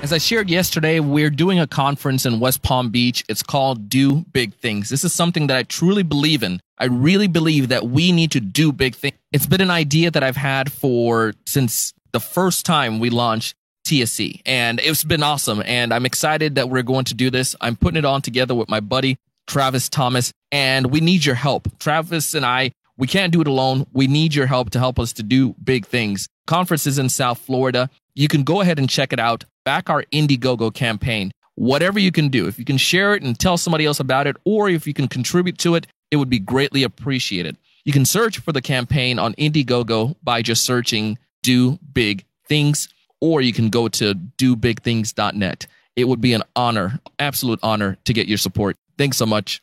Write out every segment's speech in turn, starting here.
As I shared yesterday, we're doing a conference in West Palm Beach. It's called Do Big Things. This is something that I truly believe in. I really believe that we need to do big things. It's been an idea that I've had since the first time we launched TSC, and it's been awesome. And I'm excited that we're going to do this. I'm putting it on together with my buddy, Travis Thomas, and we need your help. Travis and I, we can't do it alone. We need your help to help us to do big things. Conference is in South Florida. You can go ahead and check it out. Back our Indiegogo campaign. Whatever you can do, if you can share it and tell somebody else about it, or if you can contribute to it, it would be greatly appreciated. You can search for the campaign on Indiegogo by just searching Do Big Things, or you can go to dobigthings.net. It would be an honor, absolute honor, to get your support. Thanks so much.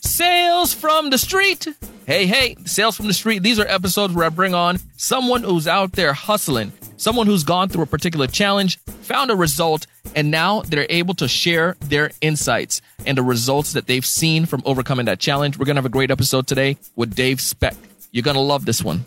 Sales from the street. Hey, Sales from the Street. These are episodes where I bring on someone who's out there hustling, someone who's gone through a particular challenge, found a result, and now they're able to share their insights and the results that they've seen from overcoming that challenge. We're going to have a great episode today with Dave Speck. You're going to love this one.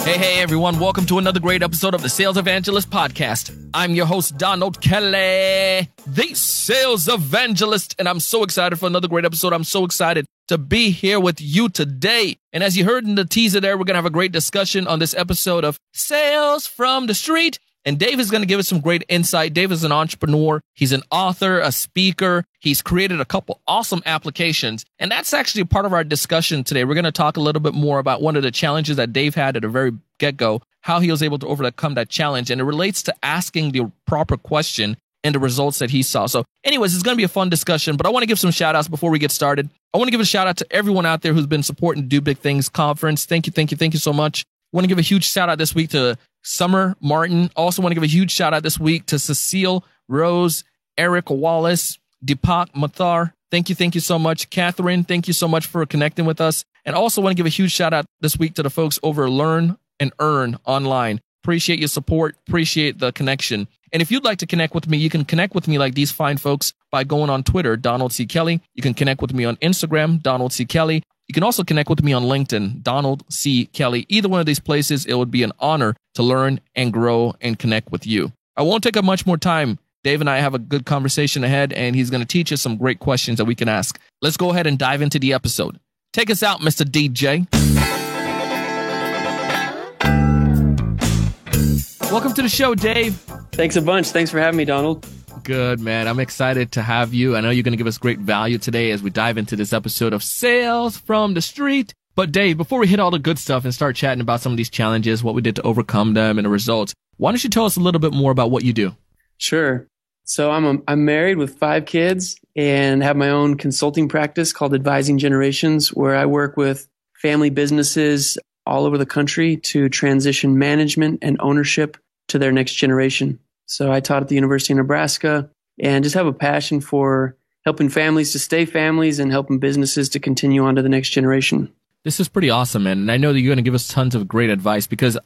Hey, everyone. Welcome to another great episode of the Sales Evangelist Podcast. I'm your host, Donald Kelly, the Sales Evangelist, and I'm so excited for another great episode. I'm so excited to be here with you today. And as you heard in the teaser there, we're going to have a great discussion on this episode of Sales from the Street. And Dave is going to give us some great insight. Dave is an entrepreneur. He's an author, a speaker. He's created a couple awesome applications. And that's actually part of our discussion today. We're going to talk a little bit more about one of the challenges that Dave had at the very get-go, how he was able to overcome that challenge. And it relates to asking the proper question and the results that he saw. So anyways, it's going to be a fun discussion, but I want to give some shout outs before we get started. I want to give a shout out to everyone out there who's been supporting Do Big Things conference. Thank you so much. I want to give a huge shout out this week to Summer Martin. Also want to give a huge shout out this week to Cecile, Rose, Eric Wallace, Deepak Mathar. Thank you so much. Catherine, thank you so much for connecting with us. And also want to give a huge shout out this week to the folks over Learn and Earn Online. Appreciate your support. Appreciate the connection. And if you'd like to connect with me, you can connect with me like these fine folks by going on Twitter, Donald C. Kelly. You can connect with me on Instagram, Donald C. Kelly. You can also connect with me on LinkedIn, Donald C. Kelly. Either one of these places, it would be an honor to learn and grow and connect with you. I won't take up much more time. Dave and I have a good conversation ahead, and he's going to teach us some great questions that we can ask. Let's go ahead and dive into the episode. Take us out, Mr. DJ. Welcome to the show, Dave. Thanks a bunch. Thanks for having me, Donald. Good, man. I'm excited to have you. I know you're going to give us great value today as we dive into this episode of Sales from the Street. But Dave, before we hit all the good stuff and start chatting about some of these challenges, what we did to overcome them and the results, why don't you tell us a little bit more about what you do? Sure. So I'm married with 5 kids and have my own consulting practice called Advising Generations, where I work with family businesses all over the country to transition management and ownership to their next generation. So I taught at the University of Nebraska and just have a passion for helping families to stay families and helping businesses to continue on to the next generation. This is pretty awesome, man. And I know that you're going to give us tons of great advice because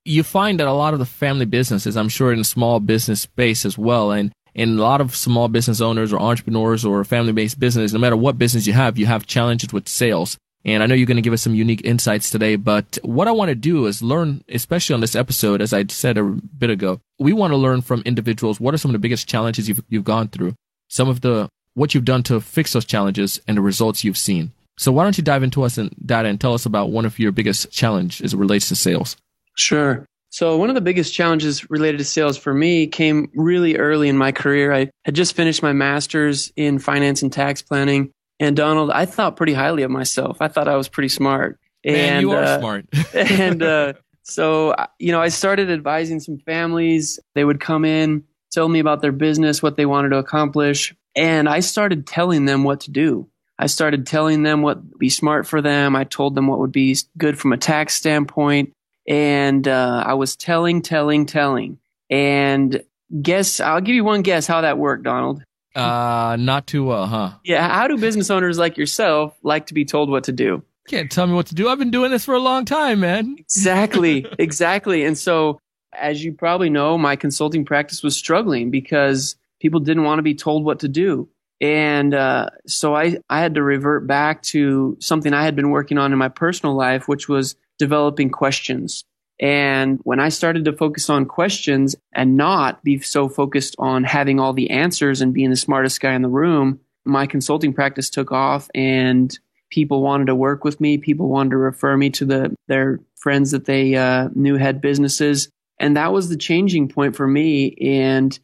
you find that a lot of the family businesses, I'm sure in the small business space as well, and a lot of small business owners or entrepreneurs or family-based business, no matter what business you have challenges with sales. And I know you're going to give us some unique insights today, but what I want to do is learn, especially on this episode, as I said a bit ago, we want to learn from individuals. What are some of the biggest challenges you've gone through? Some of what you've done to fix those challenges and the results you've seen. So why don't you dive into us and data and tell us about one of your biggest challenges as it relates to sales? Sure. So one of the biggest challenges related to sales for me came really early in my career. I had just finished my master's in finance and tax planning. And Donald, I thought pretty highly of myself. I thought I was pretty smart. Man, you are smart. So, I started advising some families. They would come in, tell me about their business, what they wanted to accomplish. And I started telling them what to do. I started telling them what would be smart for them. I told them what would be good from a tax standpoint. And I was telling. And I'll give you one guess how that worked, Donald. Not too well, huh? Yeah. How do business owners like yourself like to be told what to do? Can't tell me what to do. I've been doing this for a long time, man. Exactly. And so, as you probably know, my consulting practice was struggling because people didn't want to be told what to do. And so I had to revert back to something I had been working on in my personal life, which was developing questions. And when I started to focus on questions and not be so focused on having all the answers and being the smartest guy in the room, my consulting practice took off and people wanted to work with me. People wanted to refer me to their friends that they knew had businesses. And that was the changing point for me. And,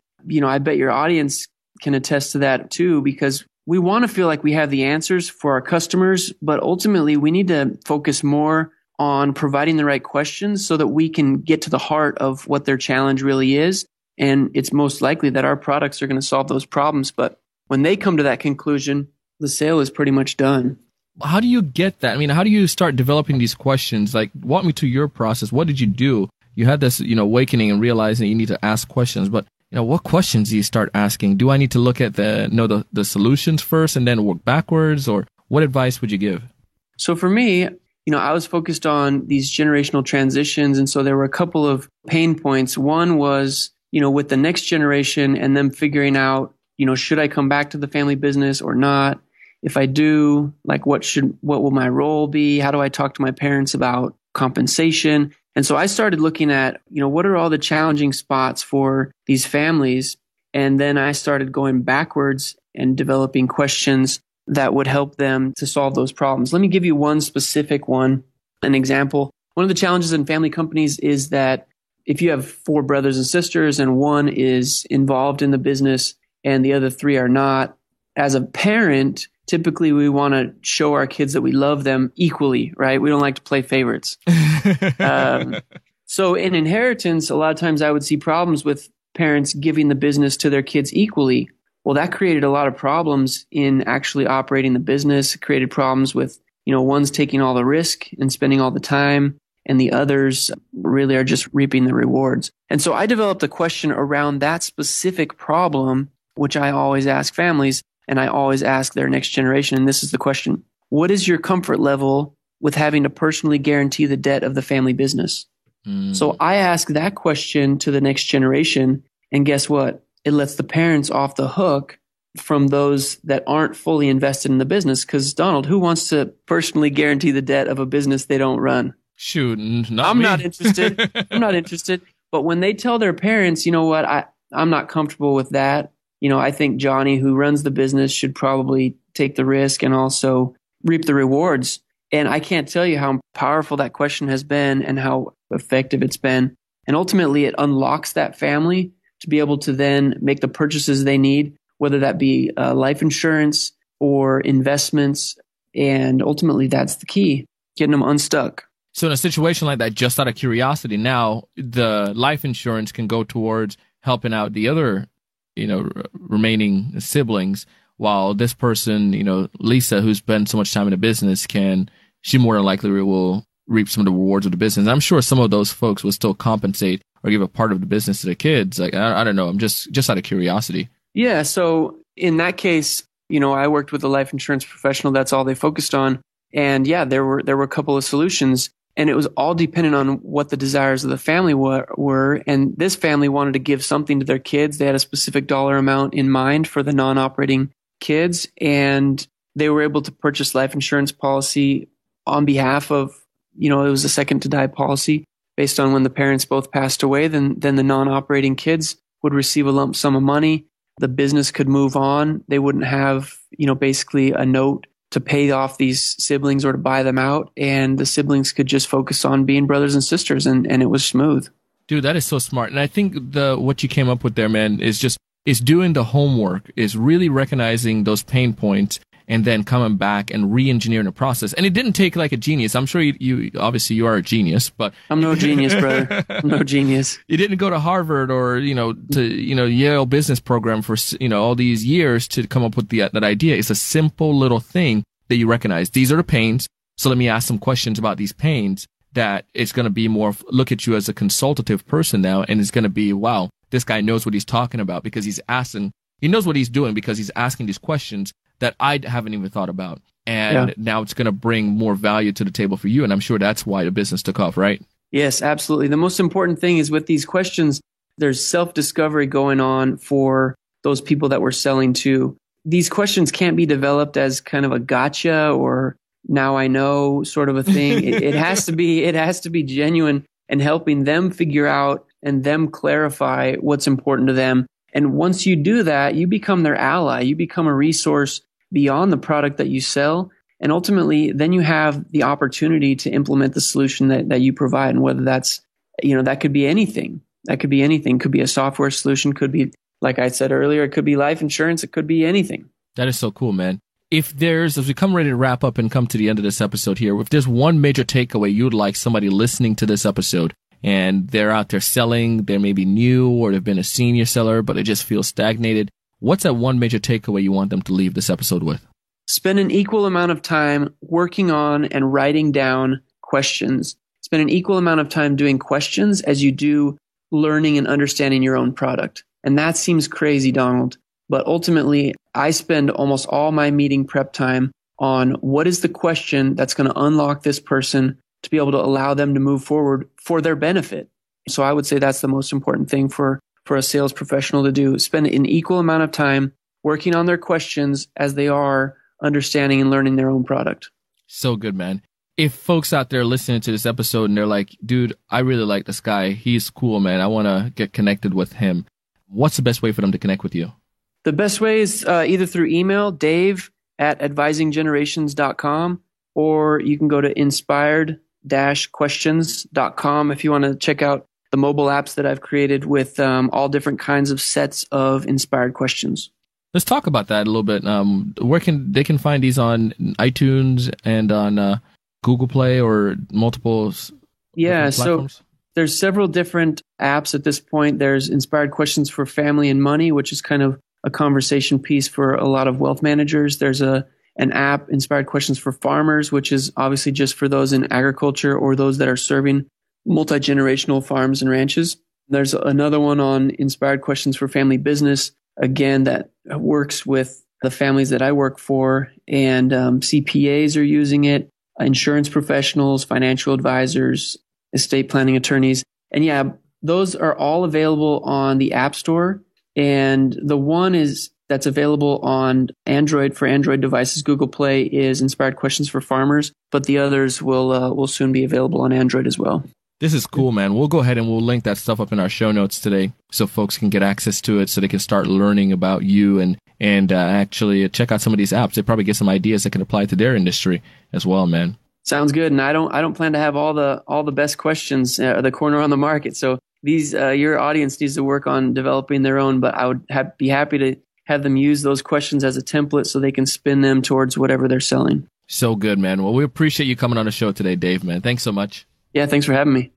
I bet your audience can attest to that too, because we want to feel like we have the answers for our customers, but ultimately we need to focus more on providing the right questions so that we can get to the heart of what their challenge really is. And it's most likely that our products are going to solve those problems. But when they come to that conclusion, the sale is pretty much done. How do you get that? I mean, how do you start developing these questions? Like, walk me through your process. What did you do? You had this, awakening and realizing you need to ask questions, but what questions do you start asking? Do I need to look at the solutions first and then work backwards, or what advice would you give? So for me, I was focused on these generational transitions. And so there were a couple of pain points. One was, with the next generation and them figuring out, should I come back to the family business or not? If I do, like, what will my role be? How do I talk to my parents about compensation? And so I started looking at, what are all the challenging spots for these families? And then I started going backwards and developing questions that would help them to solve those problems. Let me give you one specific one, an example. One of the challenges in family companies is that if you have 4 brothers and sisters and one is involved in the business and the other 3 are not, as a parent, typically we want to show our kids that we love them equally, right? We don't like to play favorites. So in inheritance, a lot of times I would see problems with parents giving the business to their kids equally. Well, that created a lot of problems in actually operating the business. It created problems with, one's taking all the risk and spending all the time, and the others really are just reaping the rewards. And so I developed a question around that specific problem, which I always ask families, and I always ask their next generation. And this is the question: what is your comfort level with having to personally guarantee the debt of the family business? So I ask that question to the next generation, and guess what? It lets the parents off the hook from those that aren't fully invested in the business. Because, Donald, who wants to personally guarantee the debt of a business they don't run? Shoot, I'm not interested. I'm not interested. But when they tell their parents, you know what, I'm not comfortable with that. I think Johnny, who runs the business, should probably take the risk and also reap the rewards. And I can't tell you how powerful that question has been and how effective it's been. And ultimately, it unlocks that family to be able to then make the purchases they need, whether that be life insurance or investments. And ultimately, that's the key, getting them unstuck. So in a situation like that, just out of curiosity, now the life insurance can go towards helping out the other, remaining siblings, while this person, Lisa, who's spent so much time in the business, she more than likely will reap some of the rewards of the business. And I'm sure some of those folks will still compensate or give a part of the business to the kids. Like, I don't know. I'm just out of curiosity. Yeah. So in that case, I worked with a life insurance professional. That's all they focused on. And yeah, there were a couple of solutions, and it was all dependent on what the desires of the family were. And this family wanted to give something to their kids. They had a specific dollar amount in mind for the non-operating kids, and they were able to purchase life insurance policy on behalf of, it was a second to die policy based on when the parents both passed away. Then the non-operating kids would receive a lump sum of money. The business could move on. They wouldn't have, basically a note to pay off these siblings or to buy them out. And the siblings could just focus on being brothers and sisters, and it was smooth. Dude, that is so smart. And I think what you came up with there, man, is doing the homework, is really recognizing those pain points and then coming back and re-engineering the process. And it didn't take like a genius. I'm sure you obviously you are a genius, but I'm no genius, brother. I'm no genius. You didn't go to Harvard or, to, Yale business program for, all these years to come up with that idea. It's a simple little thing that you recognize. These are the pains. So let me ask some questions about these pains, that it's going to be more look at you as a consultative person now. And it's going to be, wow, this guy knows what he's talking about because he knows what he's doing because he's asking these questions that I haven't even thought about. And now it's going to bring more value to the table for you. And I'm sure that's why the business took off, right? Yes, absolutely. The most important thing is with these questions, there's self-discovery going on for those people that we're selling to. these questions can't be developed as kind of a gotcha or now I know sort of a thing. It has to be genuine and helping them figure out and them clarify what's important to them. And once you do that, you become their ally. You become a resource beyond the product that you sell. And ultimately, then you have the opportunity to implement the solution that you provide. And whether that's, that could be anything. That could be anything. Could be a software solution. Could be, like I said earlier, it could be life insurance. It could be anything. That is so cool, man. As we come ready to wrap up and come to the end of this episode here, if there's one major takeaway you'd like somebody listening to this episode and they're out there selling, they may be new or they've been a senior seller, but they just feel stagnated, what's that one major takeaway you want them to leave this episode with? Spend an equal amount of time working on and writing down questions. Spend an equal amount of time doing questions as you do learning and understanding your own product. And that seems crazy, Donald. But ultimately, I spend almost all my meeting prep time on what is the question that's going to unlock this person to be able to allow them to move forward for their benefit. So I would say that's the most important thing for a sales professional to do. Spend an equal amount of time working on their questions as they are understanding and learning their own product. So good, man. If folks out there listening to this episode and they're like, dude, I really like this guy. He's cool, man. I want to get connected with him. What's the best way for them to connect with you? The best way is either through email, dave@advisinggenerations.com, or you can go to inspired-questions.com if you want to check out the mobile apps that I've created with all different kinds of sets of inspired questions. Let's talk about that a little bit. Where can they find these on iTunes and on Google Play or multiple platforms? So there's several different apps at this point. There's Inspired Questions for Family and Money, which is kind of a conversation piece for a lot of wealth managers. There's an app, Inspired Questions for Farmers, which is obviously just for those in agriculture or those that are serving multi-generational farms and ranches. There's another one on Inspired Questions for Family Business, again, that works with the families that I work for, and CPAs are using it, insurance professionals, financial advisors, estate planning attorneys. And yeah, those are all available on the App Store. And the one that's available on Android for Android devices, Google Play, is Inspired Questions for Farmers, but the others will soon be available on Android as well. This is cool, man. We'll go ahead and we'll link that stuff up in our show notes today so folks can get access to it so they can start learning about you and actually check out some of these apps. They probably get some ideas that can apply to their industry as well, man. Sounds good. And I don't plan to have all the best questions, the corner on the market. So these your audience needs to work on developing their own, but I would be happy to have them use those questions as a template so they can spin them towards whatever they're selling. So good, man. Well, we appreciate you coming on the show today, Dave, man. Thanks so much. Yeah, thanks for having me.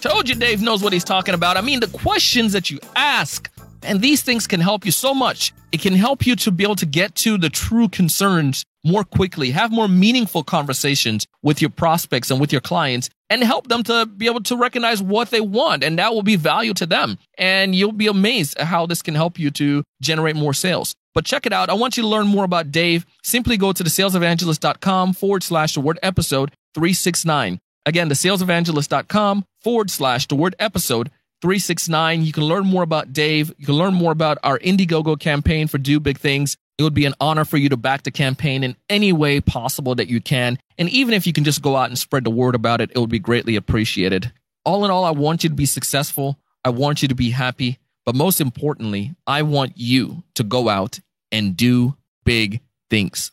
Told you Dave knows what he's talking about. I mean, the questions that you ask, and these things can help you so much. It can help you to be able to get to the true concerns more quickly, have more meaningful conversations with your prospects and with your clients, and help them to be able to recognize what they want, and that will be value to them. And you'll be amazed at how this can help you to generate more sales. But check it out. I want you to learn more about Dave. Simply go to thesalesevangelist.com/the word episode 369. Again, thesalesevangelist.com /the word episode 369. You can learn more about Dave. You can learn more about our Indiegogo campaign for Do Big Things. It would be an honor for you to back the campaign in any way possible that you can. And even if you can just go out and spread the word about it, it would be greatly appreciated. All in all, I want you to be successful. I want you to be happy. But most importantly, I want you to go out and do big things.